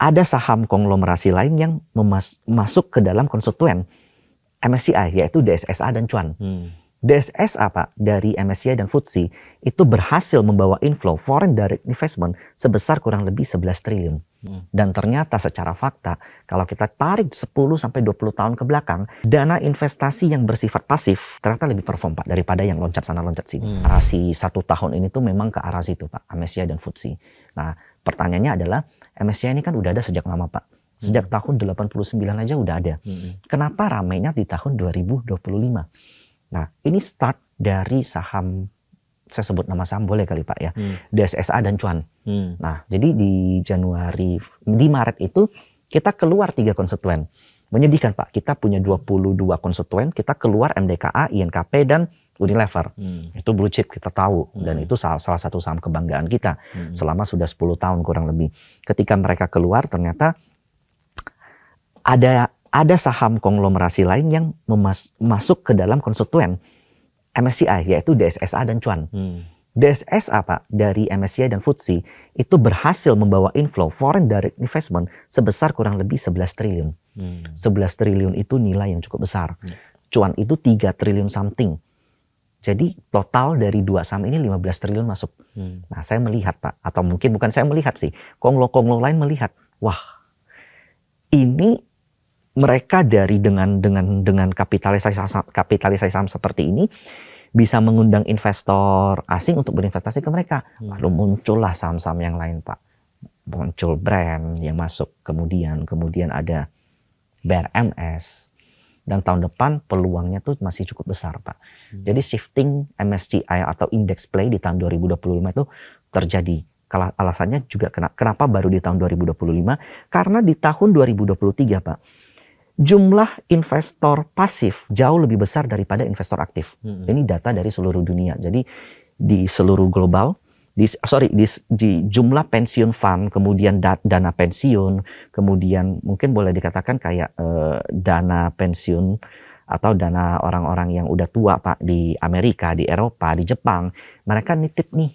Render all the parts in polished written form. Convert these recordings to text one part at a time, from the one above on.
ada saham konglomerasi lain yang masuk ke dalam konstituen MSCI, yaitu DSSA dan Cuan. DSSA Pak, dari MSCI dan FTSE itu berhasil membawa inflow foreign direct investment sebesar kurang lebih 11 triliun. Dan ternyata secara fakta, kalau kita tarik 10-20 tahun ke belakang, dana investasi yang bersifat pasif ternyata lebih perform Pak daripada yang loncat sana loncat sini. Narasi 1 tahun ini tuh memang ke arah situ Pak, MSCI dan FTSE. Nah, pertanyaannya adalah MSCI ini kan udah ada sejak lama Pak. Sejak tahun 89 aja udah ada. Kenapa ramainya di tahun 2025? Nah, ini start dari saham, saya sebut nama saham boleh kali Pak ya, DSSA dan Cuan. Nah, jadi di Maret itu kita keluar 3 konstituen. Menyedihkan Pak, kita punya 22 konstituen, kita keluar MDKA, INKP, dan Unilever. Itu blue chip kita tahu, dan itu salah satu saham kebanggaan kita selama sudah 10 tahun kurang lebih. Ketika mereka keluar, ternyata ada saham konglomerasi lain yang masuk ke dalam konstituen MSCI, yaitu DSSA dan Cuan. DSSA Pak, dari MSCI dan FTSE itu berhasil membawa inflow foreign direct investment sebesar kurang lebih 11 triliun. 11 triliun itu nilai yang cukup besar. Cuan itu 3 triliun something. Jadi total dari 2 saham ini 15 triliun masuk. Nah, saya melihat Pak, atau mungkin bukan saya melihat sih, konglo lain melihat, wah, ini mereka dari dengan kapitalisasi saham seperti ini bisa mengundang investor asing untuk berinvestasi ke mereka. Lalu muncullah saham-saham yang lain Pak. Muncul brand yang masuk, kemudian ada BRMS. Dan tahun depan peluangnya tuh masih cukup besar Pak. Jadi shifting MSCI atau index play di tahun 2025 itu terjadi. Alasannya juga kenapa baru di tahun 2025? Karena di tahun 2023 Pak, jumlah investor pasif jauh lebih besar daripada investor aktif. Ini data dari seluruh dunia. Jadi di seluruh global, di jumlah pensiun fund, kemudian dana pensiun, kemudian mungkin boleh dikatakan kayak dana pensiun atau dana orang-orang yang udah tua Pak di Amerika, di Eropa, di Jepang, mereka nitip nih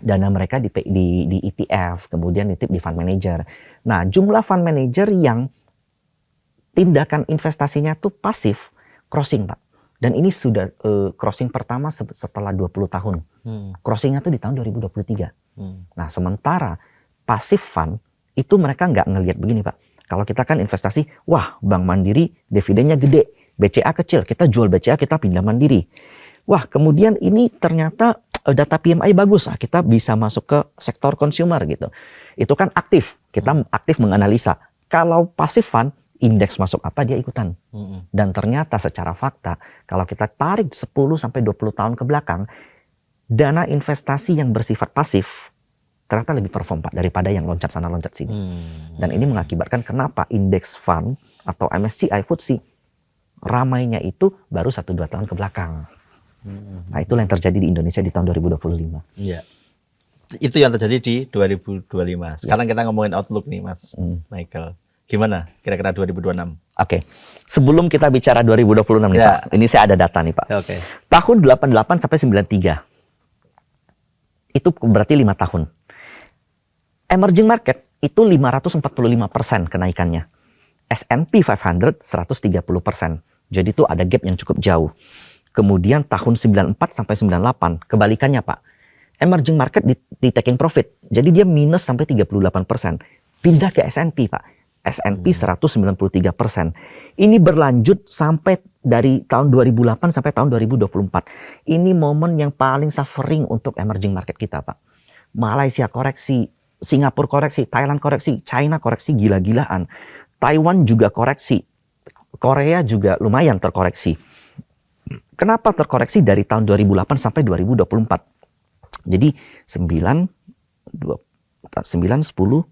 dana mereka di ETF, kemudian nitip di fund manager. Nah, jumlah fund manager yang tindakan investasinya tuh pasif, crossing Pak. Dan ini sudah crossing pertama setelah 20 tahun. Crossingnya tuh di tahun 2023. Nah, sementara pasif fund itu mereka nggak ngelihat begini Pak. Kalau kita kan investasi, wah Bank Mandiri dividennya gede, BCA kecil, kita jual BCA, kita pindah Mandiri. Wah, kemudian ini ternyata data PMI bagus, kita bisa masuk ke sektor consumer gitu. Itu kan aktif, kita aktif menganalisa. Kalau pasif fund, indeks masuk apa dia ikutan. Dan ternyata secara fakta, kalau kita tarik 10-20 tahun ke belakang, dana investasi yang bersifat pasif ternyata lebih perform Pak daripada yang loncat sana loncat sini. Dan ini mengakibatkan kenapa indeks fund atau MSCI FTSE ramainya itu baru 1-2 tahun ke belakang. Nah, itulah yang terjadi di Indonesia di tahun 2025. Iya. Itu yang terjadi di 2025. Sekarang kita ngomongin outlook nih Mas Michael. Gimana kira-kira 2026? Oke. Sebelum kita bicara 2026 nih Pak, ini saya ada data nih Pak. Tahun 88 sampai 93. Itu berarti 5 tahun. Emerging market itu 545% kenaikannya. S&P 500 130%. Jadi itu ada gap yang cukup jauh. Kemudian tahun 94 sampai 98, kebalikannya Pak. Emerging market di taking profit. Jadi dia minus sampai 38%. Pindah ke S&P Pak. S&P 193%. Ini berlanjut sampai dari tahun 2008 sampai tahun 2024. Ini momen yang paling suffering untuk emerging market kita Pak. Malaysia koreksi, Singapura koreksi, Thailand koreksi, China koreksi gila-gilaan. Taiwan juga koreksi. Korea juga lumayan terkoreksi. Kenapa terkoreksi dari tahun 2008 sampai 2024? Jadi 9, 10,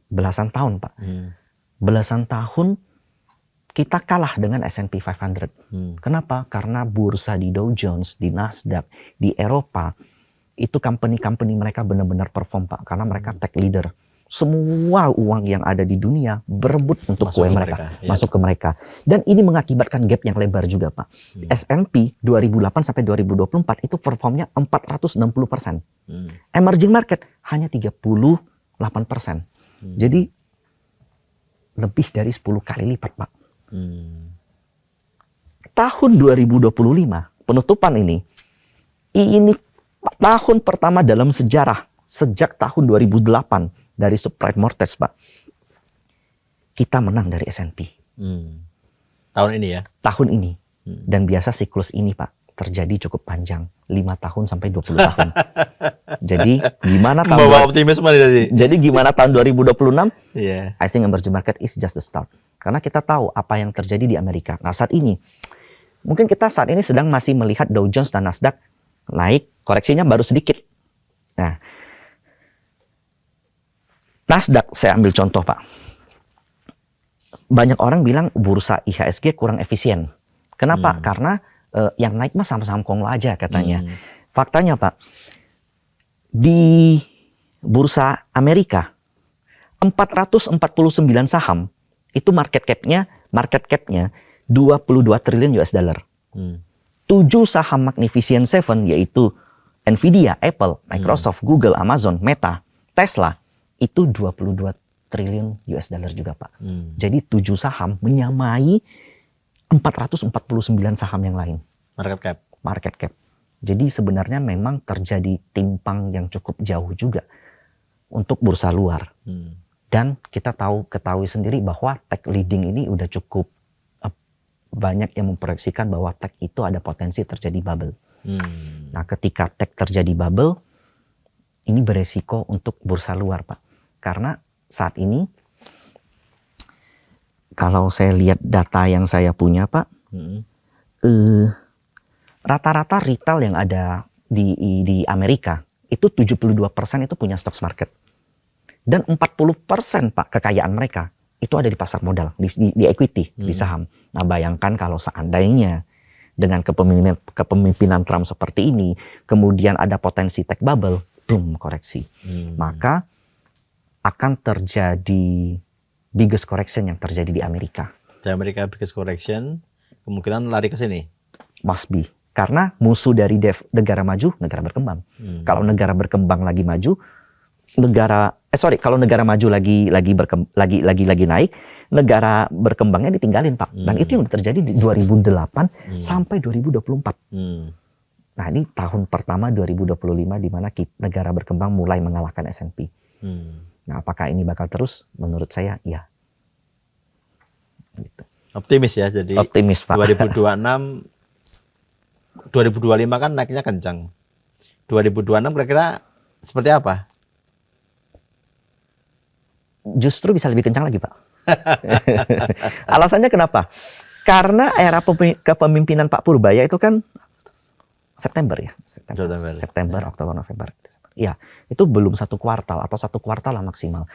belasan tahun Pak. Belasan tahun kita kalah dengan S&P 500. Kenapa? Karena bursa di Dow Jones, di Nasdaq, di Eropa, itu company-company mereka benar-benar perform Pak. Karena mereka tech leader. Semua uang yang ada di dunia berebut untuk kue mereka, masuk ke mereka. Dan ini mengakibatkan gap yang lebar juga Pak. S&P 2008 sampai 2024 itu performnya 460%. Emerging market hanya 30 8%. Jadi lebih dari 10 kali lipat, Pak. Tahun 2025, penutupan ini tahun pertama dalam sejarah sejak tahun 2008 dari subprime mortgage, Pak. Kita menang dari S&P. Tahun ini ya? Tahun ini. Dan biasa siklus ini, Pak, terjadi cukup panjang. 5 tahun sampai 20 tahun. Jadi gimana tahun 2026? Yeah. I think emerging market is just the start. Karena kita tahu apa yang terjadi di Amerika. Nah, saat ini mungkin kita saat ini sedang masih melihat Dow Jones dan Nasdaq naik, koreksinya baru sedikit. Nah, Nasdaq saya ambil contoh, Pak. Banyak orang bilang bursa IHSG kurang efisien. Kenapa? Karena yang naik mah saham-saham konglo aja katanya. Faktanya, Pak, di bursa Amerika 449 saham itu market cap-nya 22 triliun US dollar. 7 saham Magnificent Seven yaitu Nvidia, Apple, Microsoft, Google, Amazon, Meta, Tesla itu 22 triliun US dollar juga, Pak. Jadi 7 saham menyamai 449 saham yang lain. Market cap. Jadi sebenarnya memang terjadi timpang yang cukup jauh juga untuk bursa luar. Dan kita ketahui sendiri bahwa tech leading ini udah cukup banyak yang memproyeksikan bahwa tech itu ada potensi terjadi bubble. Nah, ketika tech terjadi bubble, ini beresiko untuk bursa luar, Pak. Karena saat ini kalau saya lihat data yang saya punya, Pak, rata-rata retail yang ada di Amerika itu 72% itu punya stocks market. Dan 40%, Pak, kekayaan mereka itu ada di pasar modal, di equity, di saham. Nah, bayangkan kalau seandainya dengan kepemimpinan Trump seperti ini, kemudian ada potensi tech bubble, boom, koreksi. Maka akan terjadi biggest correction yang terjadi di Amerika. Di Amerika biggest correction, kemungkinan lari ke sini. Must be. Karena musuh dari negara maju, negara berkembang. Kalau negara berkembang lagi maju, kalau negara maju lagi naik, negara berkembangnya ditinggalin, Pak. Dan itu yang terjadi di 2008 sampai 2024. Nah, ini tahun pertama 2025 di mana negara berkembang mulai mengalahkan S&P. Nah, apakah ini bakal terus? Menurut saya, iya. Gitu. Optimis ya, jadi optimis, Pak. 2025 kan naiknya kencang. 2026 kira-kira seperti apa? Justru bisa lebih kencang lagi, Pak. Alasannya kenapa? Karena era kepemimpinan Pak Purbaya itu kan September ya. September, Oktober, November. Ya, itu belum 1 kuartal atau 1 kuartal lah maksimal.